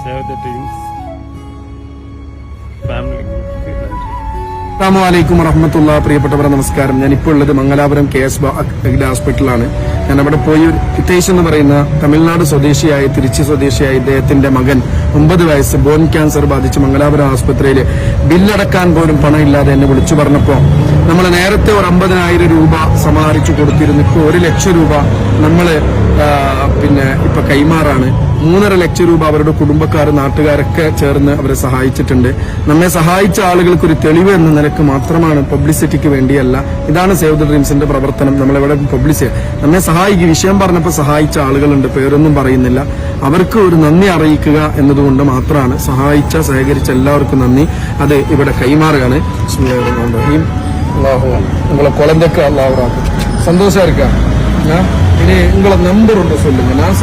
Save the Dreams Family Group. അസ്സലാമു വറഹ്മത്തുള്ളാ. പ്രിയപ്പെട്ടവരെ നമസ്കാരം. ഞാനിപ്പോൾ ഉള്ളത് മംഗലാപുരം KS ഹോസ്പിറ്റലാണ്. ഞാൻ അവിടെ പോയി ഹിതേഷ് എന്ന് പറയുന്ന തമിഴ്നാട് സ്വദേശിയായ തിരുച്ചി സ്വദേശിയായ ഇദ്ദേഹത്തിന്റെ മകൻ 9 വയസ്സ് ബോൺ ക്യാൻസർ ബാധിച്ച് മംഗലാപുരം ആസ്പത്രിയിൽ ബില്ലടക്കാൻ പോലും പണമില്ലാതെ എന്നെ വിളിച്ചു പറഞ്ഞപ്പോ നമ്മൾ നേരത്തെ ഒരു 50,000 രൂപ സമാഹരിച്ചു കൊടുത്തിരുന്നു. ഇപ്പോൾ 1 ലക്ഷം രൂപ നമ്മള് ഇപ്പൊ കൈമാറാണ്. 3.5 ലക്ഷം രൂപ അവരുടെ കുടുംബക്കാർ നാട്ടുകാരൊക്കെ ചേർന്ന് അവരെ സഹായിച്ചിട്ടുണ്ട്. നമ്മെ സഹായിച്ച ആളുകൾക്ക് ഒരു തെളിവ് എന്ന നിലക്ക് മാത്രമാണ്, പബ്ലിസിറ്റിക്ക് വേണ്ടിയല്ല. ഇതാണ് സേവ് ദ ഡ്രീംസിന്റെ പ്രവർത്തനം. നമ്മളിവിടെ നമ്മെ സഹായിക്കുക, വിഷയം പറഞ്ഞപ്പോൾ സഹായിച്ച ആളുകളുണ്ട്, പേരൊന്നും പറയുന്നില്ല. അവർക്ക് ഒരു നന്ദി അറിയിക്കുക എന്നതുകൊണ്ട് മാത്രമാണ്. സഹകരിച്ച എല്ലാവർക്കും നന്ദി. അത് ഇവിടെ കൈമാറുകയാണ്. உங்களை குழந்தைக்கு அல்லாஹ் சந்தோஷம் இருக்கா? இனி உங்களை நம்பர் ஒன்று சொல்லுங்க. நான்